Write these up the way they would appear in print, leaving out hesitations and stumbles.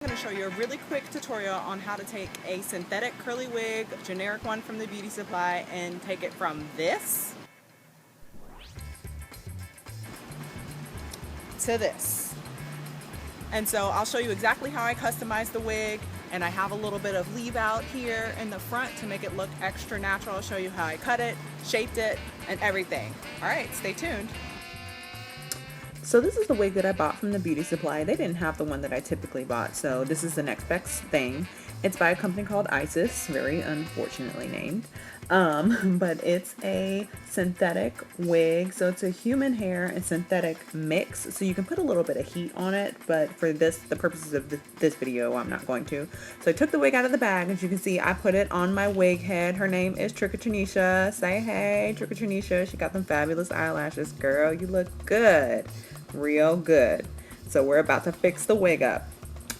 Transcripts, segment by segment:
I'm going to show you a really quick tutorial on how to take a synthetic curly wig, generic one from the beauty supply, and take it from this to this. And so I'll show you exactly how I customize the wig, and I have a little bit of leave out here in the front to make it look extra natural. I'll show you how I cut it, shaped it, and everything. All right, stay tuned. So this is the wig that I bought from the beauty supply. They didn't have the one that I typically bought, so this is the next best thing. It's by a company called Isis, very unfortunately named. But it's a synthetic wig, so it's a human hair and synthetic mix, so you can put a little bit of heat on it, but for the purposes of this video, I'm not going to. So I took the wig out of the bag. As you can see, I put it on my wig head. Her name is Trickatronisha. Say hey, Trickatronisha. She got them fabulous eyelashes. Girl, you look good. Real good. So we're about to fix the wig up.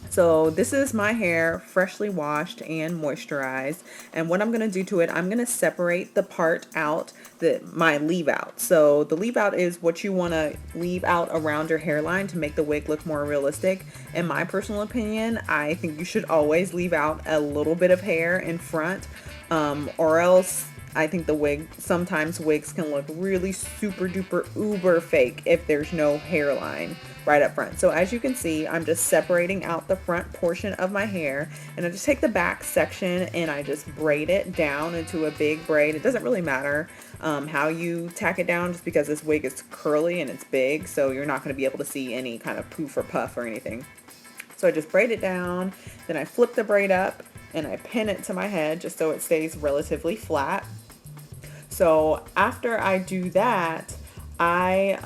So this is my hair, freshly washed and moisturized, and what I'm going to do to it, I'm going to separate the part out, my leave out. So the leave out is what you want to leave out around your hairline to make the wig look more realistic. In my personal opinion, I think you should always leave out a little bit of hair in front, or else I think sometimes wigs can look really super duper uber fake if there's no hairline right up front. So as you can see, I'm just separating out the front portion of my hair, and I just take the back section and I just braid it down into a big braid. It doesn't really matter how you tack it down, just because this wig is curly and it's big, so you're not going to be able to see any kind of poof or puff or anything. So I just braid it down, then I flip the braid up and I pin it to my head just so it stays relatively flat. So after I do that, I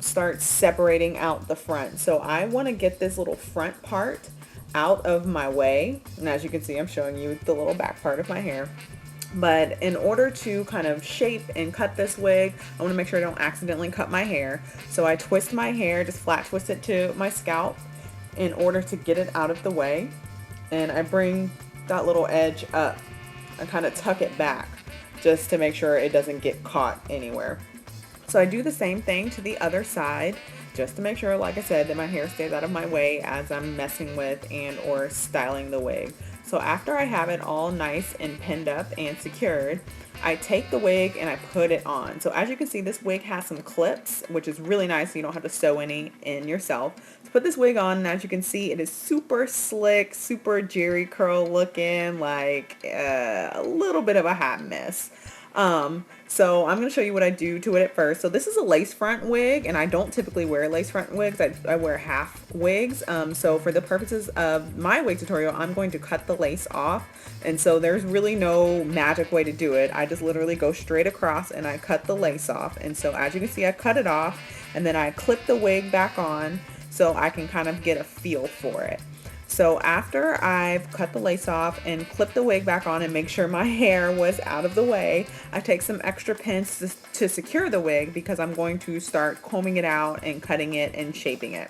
start separating out the front. So I want to get this little front part out of my way. And as you can see, I'm showing you the little back part of my hair. But in order to kind of shape and cut this wig, I want to make sure I don't accidentally cut my hair. So I twist my hair, just flat twist it to my scalp in order to get it out of the way. And I bring that little edge up and kind of tuck it back just to make sure it doesn't get caught anywhere. So I do the same thing to the other side, just to make sure, like I said, that my hair stays out of my way as I'm messing with and or styling the wig. So after I have it all nice and pinned up and secured, I take the wig and I put it on. So as you can see, this wig has some clips, which is really nice, so you don't have to sew any in yourself. So put this wig on, and as you can see, it is super slick, super Jerry curl looking, like a little bit of a hot mess. So I'm going to show you what I do to it at first. So this is a lace front wig, and I don't typically wear lace front wigs. I wear half wigs. So for the purposes of my wig tutorial, I'm going to cut the lace off. And so there's really no magic way to do it. I just literally go straight across and I cut the lace off. And so as you can see, I cut it off and then I clip the wig back on so I can kind of get a feel for it. So after I've cut the lace off and clipped the wig back on and make sure my hair was out of the way, I take some extra pins to secure the wig, because I'm going to start combing it out and cutting it and shaping it.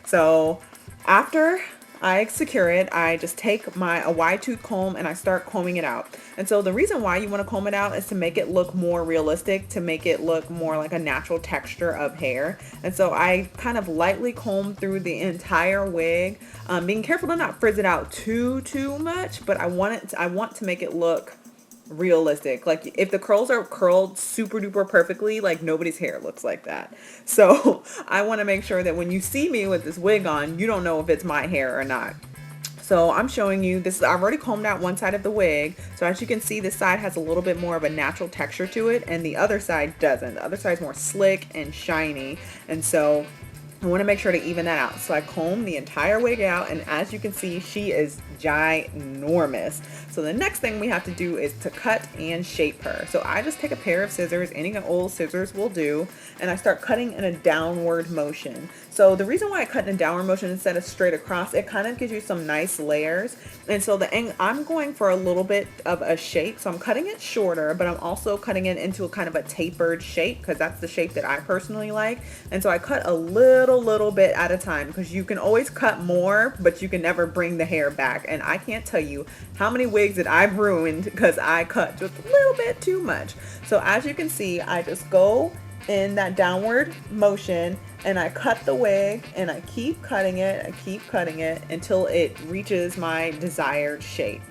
So after I secure it, I just take a wide tooth comb and I start combing it out. And so the reason why you want to comb it out is to make it look more realistic, to make it look more like a natural texture of hair. And so I kind of lightly comb through the entire wig, being careful to not frizz it out too much, but I want to make it look realistic. Like if the curls are curled super duper perfectly, like nobody's hair looks like that. So I want to make sure that when you see me with this wig on, you don't know if it's my hair or not. So I'm showing you this. I've already combed out one side of the wig. So as you can see, this side has a little bit more of a natural texture to it, and the other side doesn't. The other side is more slick and shiny. And so I want to make sure to even that out. So I comb the entire wig out, and as you can see, she is ginormous. So the next thing we have to do is to cut and shape her. So I just take a pair of scissors, any old scissors will do, and I start cutting in a downward motion. So the reason why I cut in a downward motion instead of straight across, it kind of gives you some nice layers. And so I'm going for a little bit of a shape. So I'm cutting it shorter, but I'm also cutting it into a kind of a tapered shape, because that's the shape that I personally like. And so I cut a little bit at a time, because you can always cut more, but you can never bring the hair back. And I can't tell you how many wigs that I've ruined because I cut just a little bit too much. So as you can see, I just go in that downward motion, and I cut the wig, and I keep cutting it, until it reaches my desired shape.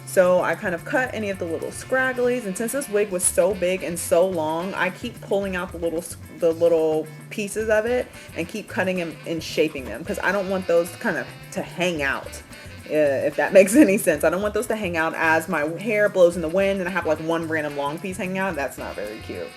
So I kind of cut any of the little scragglies, and since this wig was so big and so long, I keep pulling out the little pieces of it and keep cutting them and shaping them, because I don't want those kind of to hang out, if that makes any sense. I don't want those to hang out as my hair blows in the wind and I have like one random long piece hanging out. That's not very cute.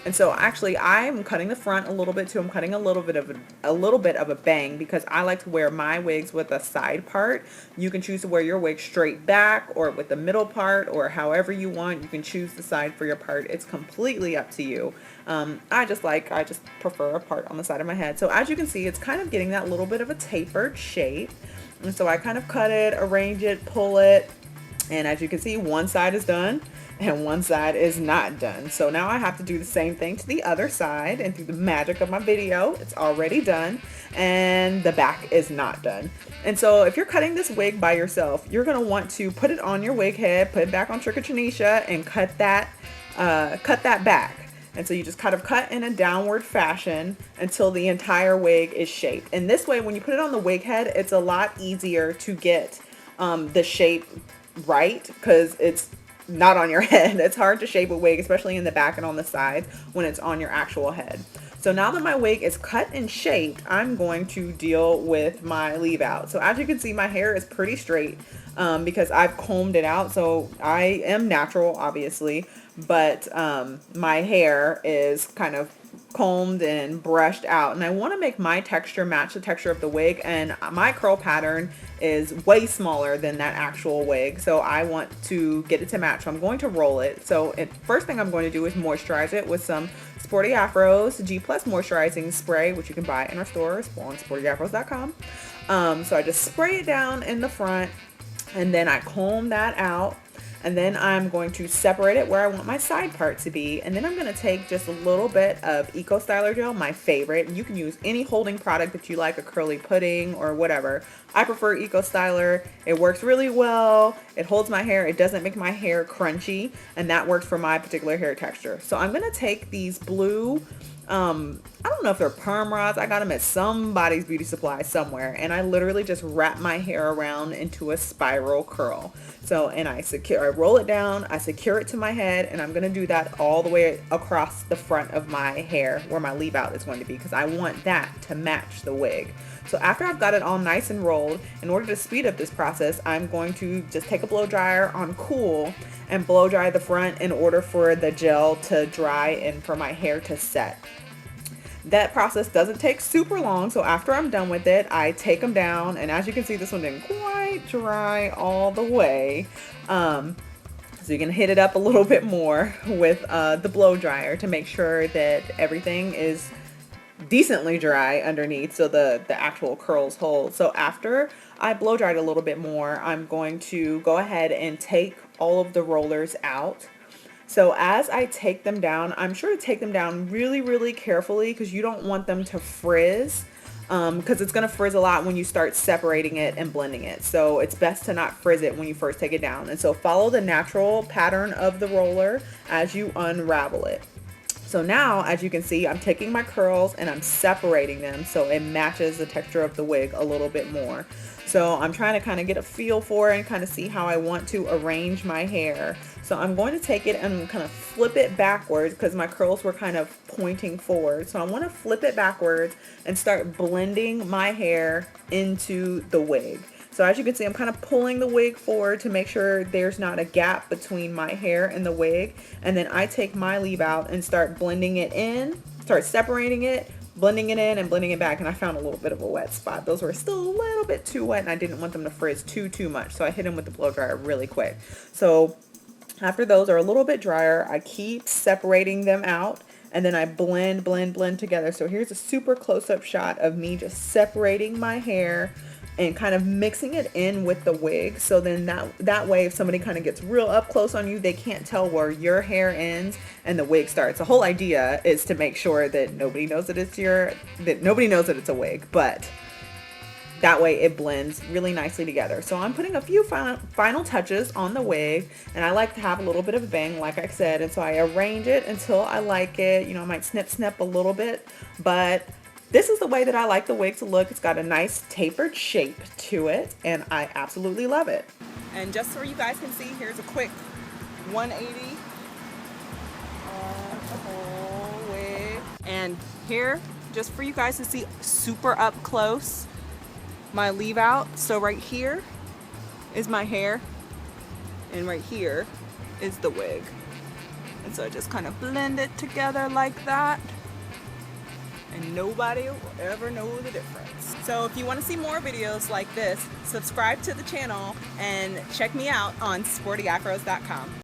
And so actually I'm cutting the front a little bit too. I'm cutting a little bit of a bang, because I like to wear my wigs with a side part. You can choose to wear your wig straight back or with the middle part, or however you want. You can choose the side for your part. It's completely up to you. I just prefer a part on the side of my head. So as you can see, it's kind of getting that little bit of a tapered shape. And so I kind of cut it, arrange it, pull it, and as you can see, one side is done and one side is not done. So now I have to do the same thing to the other side, and through the magic of my video, it's already done and the back is not done. And so if you're cutting this wig by yourself, you're gonna want to put it on your wig head, put it back on Trick or Tranisha, and cut that back. And so you just kind of cut in a downward fashion until the entire wig is shaped. And this way, when you put it on the wig head, it's a lot easier to get the shape right, because it's not on your head. It's hard to shape a wig, especially in the back and on the sides, when it's on your actual head. So now that my wig is cut and shaped, I'm going to deal with my leave out. So as you can see, my hair is pretty straight because I've combed it out. So I am natural, obviously, but my hair is kind of combed and brushed out, and I want to make my texture match the texture of the wig, and my curl pattern is way smaller than that actual wig, so I want to get it to match. So I'm going to roll it. So first thing I'm going to do is moisturize it with some Sporty Afros G Plus moisturizing spray, which you can buy in our stores on sportyafros.com. So I just spray it down in the front, and then I comb that out. And then I'm going to separate it where I want my side part to be. And then I'm going to take just a little bit of Eco Styler gel, my favorite. You can use any holding product that you like, a curly pudding or whatever. I prefer Eco Styler. It works really well. It holds my hair. It doesn't make my hair crunchy. And that works for my particular hair texture. So I'm going to take these blue, I don't know if they're perm rods. I got them at somebody's beauty supply somewhere, and I literally just wrap my hair around into a spiral curl. So, and I roll it down, I secure it to my head, and I'm gonna do that all the way across the front of my hair where my leave out is going to be, because I want that to match the wig. So after I've got it all nice and rolled, in order to speed up this process, I'm going to just take a blow dryer on cool and blow dry the front in order for the gel to dry and for my hair to set. That process doesn't take super long, so after I'm done with it, I take them down, and as you can see, this one didn't quite dry all the way. So you can hit it up a little bit more with the blow dryer to make sure that everything is decently dry underneath, so the actual curls hold. So after I blow dried a little bit more, I'm going to go ahead and take all of the rollers out. So as I take them down, I'm sure to take them down really, really carefully, because you don't want them to frizz, because it's going to frizz a lot when you start separating it and blending it. So it's best to not frizz it when you first take it down. And so follow the natural pattern of the roller as you unravel it. So now, as you can see, I'm taking my curls and I'm separating them so it matches the texture of the wig a little bit more. So I'm trying to kind of get a feel for it and kind of see how I want to arrange my hair. So I'm going to take it and kind of flip it backwards, because my curls were kind of pointing forward. So I want to flip it backwards and start blending my hair into the wig. So as you can see, I'm kind of pulling the wig forward to make sure there's not a gap between my hair and the wig. And then I take my leave out and start blending it in, start separating it, blending it in and blending it back. And I found a little bit of a wet spot. Those were still a little bit too wet, and I didn't want them to frizz too much. So I hit them with the blow dryer really quick. So after those are a little bit drier, I keep separating them out, and then I blend together. So here's a super close-up shot of me just separating my hair and kind of mixing it in with the wig. So then that way, if somebody kind of gets real up close on you, they can't tell where your hair ends and the wig starts. The whole idea is to make sure that nobody knows that it's a wig, but That way it blends really nicely together. So I'm putting a few final touches on the wig, and I like to have a little bit of a bang, like I said, and so I arrange it until I like it. You know, I might snip a little bit, but this is the way that I like the wig to look. It's got a nice tapered shape to it, and I absolutely love it. And just so you guys can see, here's a quick 180 on the whole wig. And here, just for you guys to see super up close, my leave out. So right here is my hair, and right here is the wig. And so I just kind of blend it together like that, and nobody will ever know the difference. So if you want to see more videos like this, subscribe to the channel and check me out on sportyafros.com.